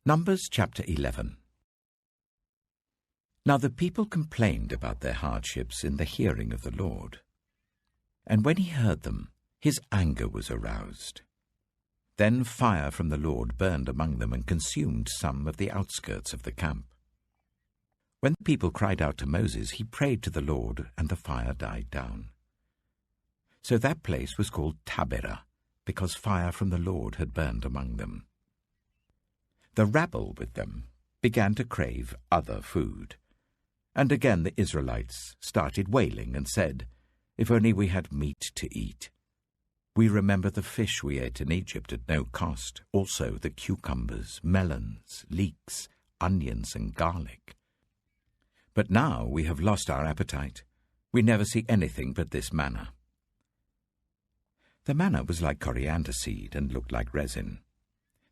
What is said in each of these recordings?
Numbers chapter 11. Now the people complained about their hardships in the hearing of the Lord. And when he heard them, his anger was aroused. Then fire from the Lord burned among them and consumed some of the outskirts of the camp. When the people cried out to Moses, he prayed to the Lord, and the fire died down. So that place was called Taberah, because fire from the Lord had burned among them. The rabble with them began to crave other food. And again the Israelites started wailing and said, "If only we had meat to eat. We remember the fish we ate in Egypt at no cost, also the cucumbers, melons, leeks, onions, and garlic. But now we have lost our appetite. We never see anything but this manna." The manna was like coriander seed and looked like resin.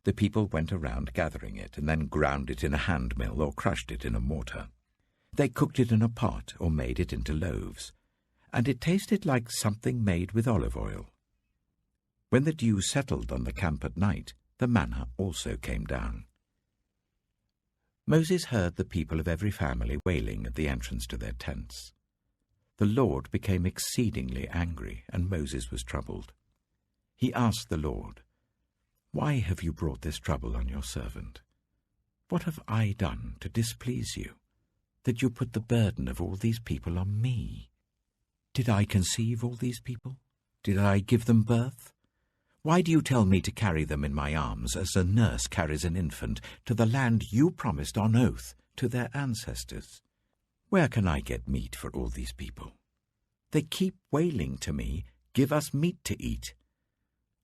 The people went around gathering it and then ground it in a hand mill or crushed it in a mortar. They cooked it in a pot or made it into loaves, and it tasted like something made with olive oil. When the dew settled on the camp at night, the manna also came down. Moses heard the people of every family wailing at the entrance to their tents. The Lord became exceedingly angry, and Moses was troubled. He asked the Lord, "Why have you brought this trouble on your servant? What have I done to displease you, that you put the burden of all these people on me? Did I conceive all these people? Did I give them birth? Why do you tell me to carry them in my arms as a nurse carries an infant to the land you promised on oath to their ancestors? Where can I get meat for all these people? They keep wailing to me, 'Give us meat to eat.'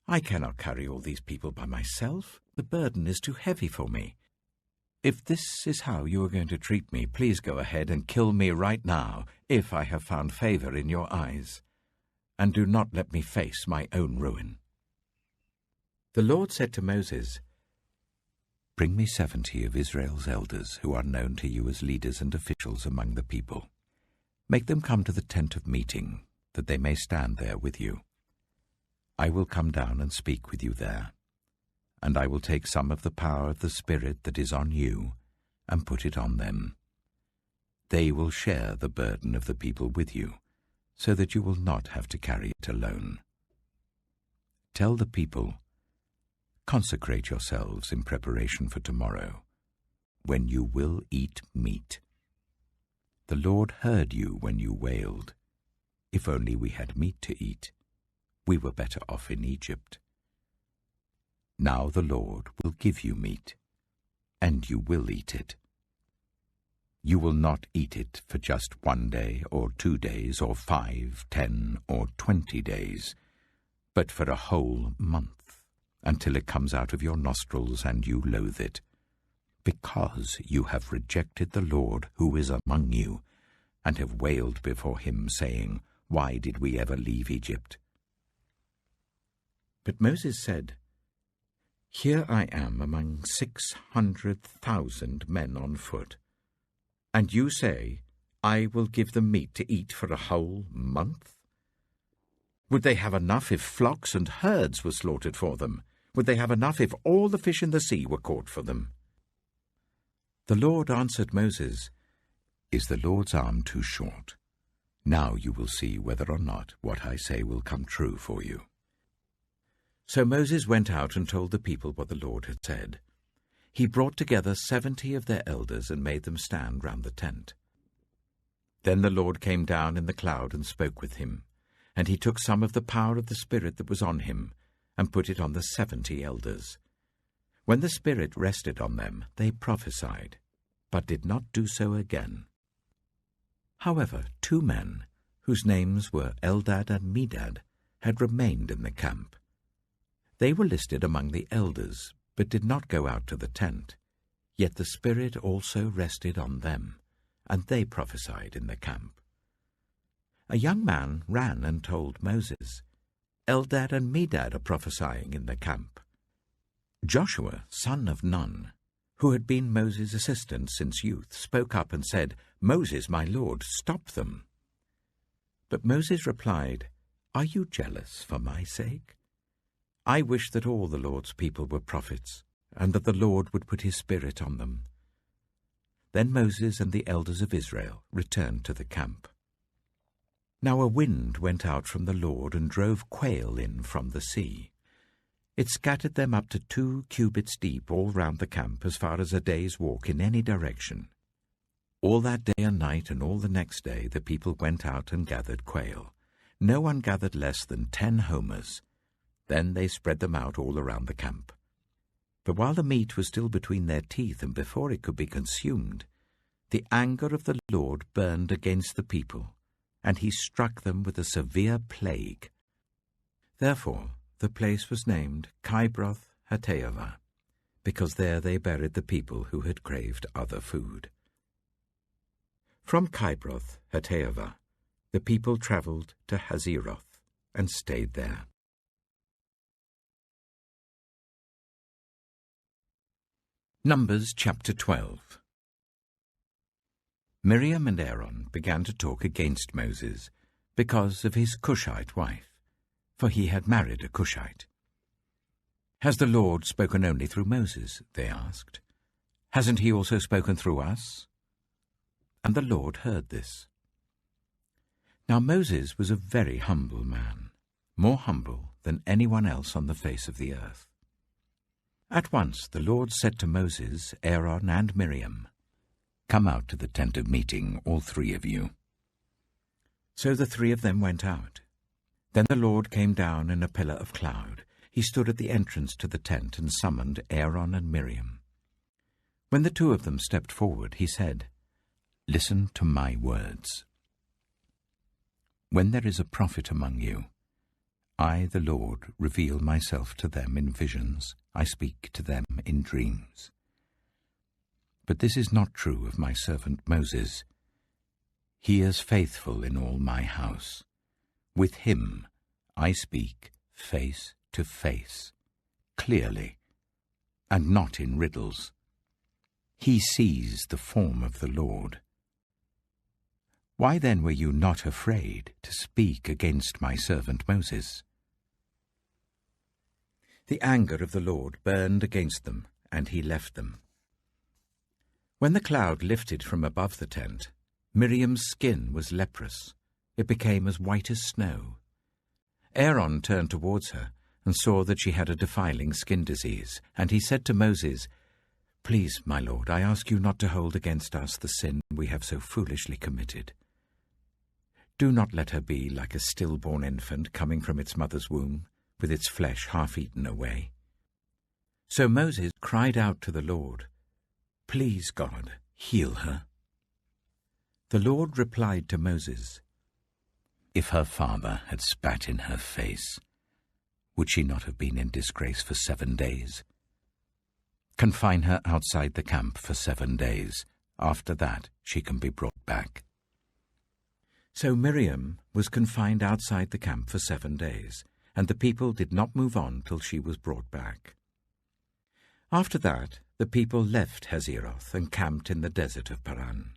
I cannot carry all these people by myself. The burden is too heavy for me. If this is how you are going to treat me, please go ahead and kill me right now, if I have found favor in your eyes, and do not let me face my own ruin." The Lord said to Moses, "Bring me 70 of Israel's elders who are known to you as leaders and officials among the people. Make them come to the tent of meeting, that they may stand there with you. I will come down and speak with you there, and I will take some of the power of the Spirit that is on you and put it on them. They will share the burden of the people with you, so that you will not have to carry it alone. Tell the people, 'Consecrate yourselves in preparation for tomorrow, when you will eat meat.' The Lord heard you when you wailed, 'If only we had meat to eat. We were better off in Egypt.' Now the Lord will give you meat, and you will eat it. You will not eat it for just 1 day or 2 days or 5, 10, or 20 days, but for a whole month, until it comes out of your nostrils and you loathe it, because you have rejected the Lord who is among you, and have wailed before him, saying, 'Why did we ever leave Egypt?'" But Moses said, "Here I am among 600,000 men on foot, and you say, 'I will give them meat to eat for a whole month?' Would they have enough if flocks and herds were slaughtered for them? Would they have enough if all the fish in the sea were caught for them?" The Lord answered Moses, "Is the Lord's arm too short? Now you will see whether or not what I say will come true for you." So Moses went out and told the people what the Lord had said. He brought together 70 of their elders and made them stand round the tent. Then the Lord came down in the cloud and spoke with him, and he took some of the power of the Spirit that was on him and put it on the 70 elders. When the Spirit rested on them, they prophesied, but did not do so again. However, 2 men, whose names were Eldad and Medad, had remained in the camp. They were listed among the elders, but did not go out to the tent. Yet the Spirit also rested on them, and they prophesied in the camp. A young man ran and told Moses, "Eldad and Medad are prophesying in the camp." Joshua, son of Nun, who had been Moses' assistant since youth, spoke up and said, "Moses, my lord, stop them." But Moses replied, "Are you jealous for my sake? I wish that all the Lord's people were prophets, and that the Lord would put his Spirit on them. Then Moses and the elders of Israel returned to the camp. Now a wind went out from the Lord and drove quail in from the sea. It scattered them up to 2 cubits deep all round the camp, as far as a day's walk in any direction. All that day and night and all the next day the people went out and gathered quail. No one gathered less than 10 homers. Then they spread them out all around the camp. But while the meat was still between their teeth and before it could be consumed, the anger of the Lord burned against the people, and he struck them with a severe plague. Therefore the place was named Kibroth Hattaavah, because there they buried the people who had craved other food. From Kibroth Hattaavah the people travelled to Hazeroth and stayed there. Numbers chapter 12. Miriam and Aaron began to talk against Moses because of his Cushite wife, for he had married a Cushite. "Has the Lord spoken only through Moses?" they asked. "Hasn't he also spoken through us?" And the Lord heard this. Now Moses was a very humble man, more humble than anyone else on the face of the earth. At once the Lord said to Moses, Aaron, and Miriam, "Come out to the tent of meeting, all 3 of you." So the 3 of them went out. Then the Lord came down in a pillar of cloud. He stood at the entrance to the tent and summoned Aaron and Miriam. When the 2 of them stepped forward, he said, "Listen to my words. When there is a prophet among you, I, the Lord, reveal myself to them in visions. I speak to them in dreams. But this is not true of my servant Moses. He is faithful in all my house. With him I speak face to face, clearly, and not in riddles. He sees the form of the Lord. Why then were you not afraid to speak against my servant Moses?" The anger of the Lord burned against them, and he left them. When the cloud lifted from above the tent, Miriam's skin was leprous. It became as white as snow. Aaron turned towards her and saw that she had a defiling skin disease, and he said to Moses, "Please, my lord, I ask you not to hold against us the sin we have so foolishly committed. Do not let her be like a stillborn infant coming from its mother's womb, with its flesh half eaten away." So Moses cried out to the Lord, "Please, God, heal her." The Lord replied to Moses, "If her father had spat in her face, would she not have been in disgrace for 7 days? Confine her outside the camp for 7 days. After that, she can be brought back." So Miriam was confined outside the camp for 7 days, and the people did not move on till she was brought back. After that, the people left Hazeroth and camped in the desert of Paran.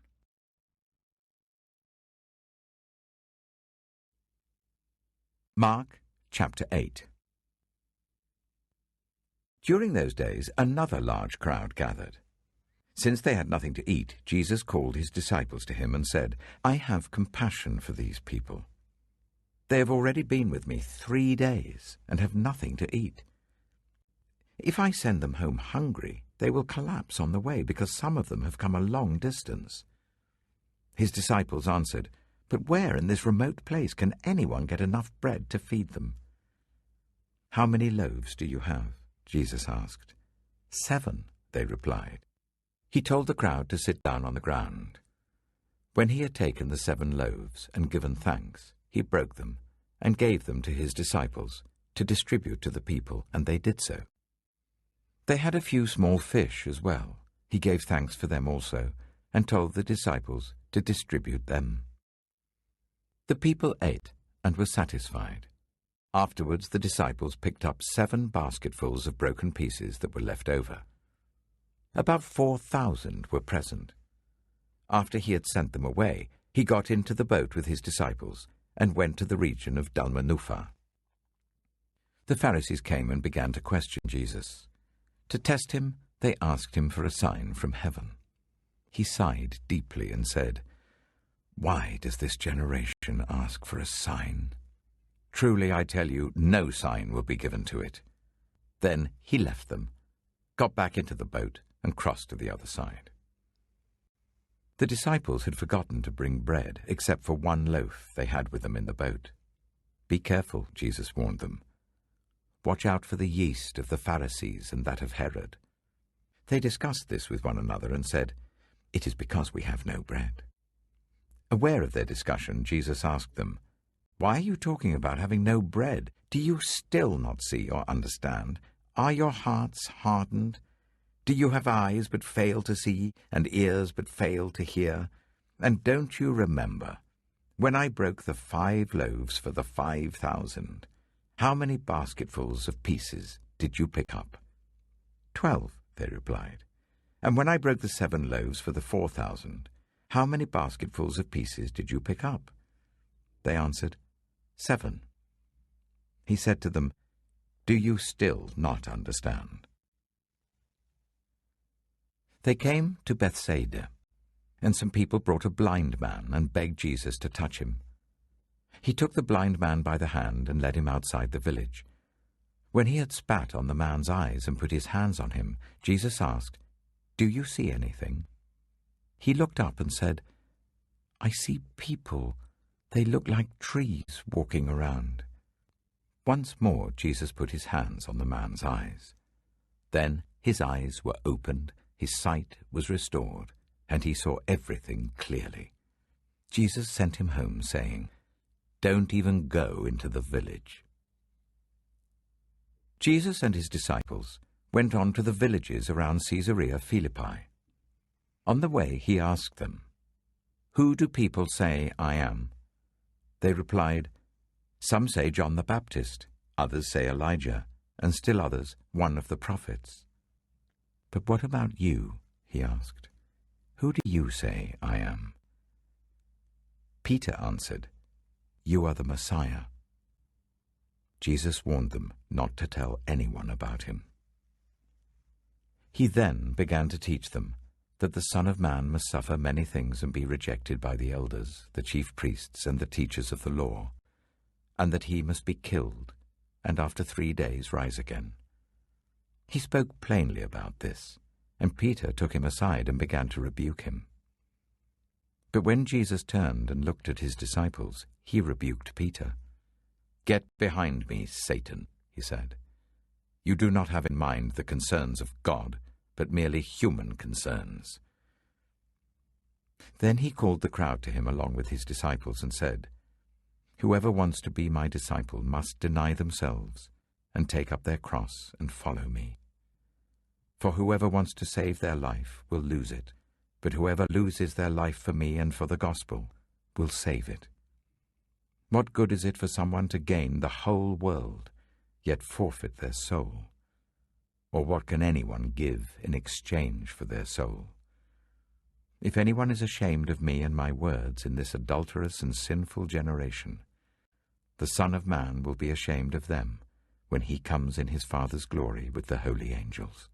Mark chapter 8. During those days, another large crowd gathered. Since they had nothing to eat, Jesus called his disciples to him and said, "I have compassion for these people. They have already been with me 3 days and have nothing to eat. If I send them home hungry, they will collapse on the way, because some of them have come a long distance." His disciples answered, "But where in this remote place can anyone get enough bread to feed them?" "How many loaves do you have?" Jesus asked. 7, they replied. He told the crowd to sit down on the ground. When he had taken the 7 loaves and given thanks, he broke them and gave them to his disciples to distribute to the people, and they did so. They had a few small fish as well. He gave thanks for them also, and told the disciples to distribute them. The people ate and were satisfied. Afterwards the disciples picked up 7 basketfuls of broken pieces that were left over. About 4,000 were present. After he had sent them away, he got into the boat with his disciples and went to the region of Dalmanutha. The Pharisees came and began to question Jesus. To test him, they asked him for a sign from heaven. He sighed deeply and said, "Why does this generation ask for a sign? Truly I tell you, no sign will be given to it." Then he left them, got back into the boat, and crossed to the other side. The disciples had forgotten to bring bread, except for one loaf they had with them in the boat. "Be careful," Jesus warned them. "Watch out for the yeast of the Pharisees and that of Herod." They discussed this with one another and said, "It is because we have no bread." Aware of their discussion, Jesus asked them, "Why are you talking about having no bread? Do you still not see or understand? Are your hearts hardened? Do you have eyes but fail to see, and ears but fail to hear? And don't you remember, when I broke the 5 loaves for the 5,000, how many basketfuls of pieces did you pick up?" 12, they replied. "And when I broke the 7 loaves for the 4,000, how many basketfuls of pieces did you pick up?" They answered, 7. He said to them, "Do you still not understand?" They came to Bethsaida, and some people brought a blind man and begged Jesus to touch him. He took the blind man by the hand and led him outside the village. When he had spat on the man's eyes and put his hands on him, Jesus asked, "Do you see anything?" He looked up and said, "I see people. They look like trees walking around." Once more Jesus put his hands on the man's eyes. Then his eyes were opened, his sight was restored, and he saw everything clearly. Jesus sent him home, saying, "Don't even go into the village." Jesus and his disciples went on to the villages around Caesarea Philippi. On the way he asked them, "Who do people say I am?" They replied, "Some say John the Baptist, others say Elijah, and still others one of the prophets." "But what about you?" he asked. "Who do you say I am?" Peter answered, "You are the Messiah." Jesus warned them not to tell anyone about him. He then began to teach them that the Son of Man must suffer many things and be rejected by the elders, the chief priests, and the teachers of the law, and that he must be killed, and after 3 days rise again. He spoke plainly about this, and Peter took him aside and began to rebuke him. But when Jesus turned and looked at his disciples, he rebuked Peter. "Get behind me, Satan," he said. "You do not have in mind the concerns of God, but merely human concerns." Then he called the crowd to him along with his disciples and said, "Whoever wants to be my disciple must deny themselves and take up their cross and follow me. For whoever wants to save their life will lose it, but whoever loses their life for me and for the gospel will save it. What good is it for someone to gain the whole world, yet forfeit their soul? Or what can anyone give in exchange for their soul? If anyone is ashamed of me and my words in this adulterous and sinful generation, the Son of Man will be ashamed of them when he comes in his Father's glory with the holy angels."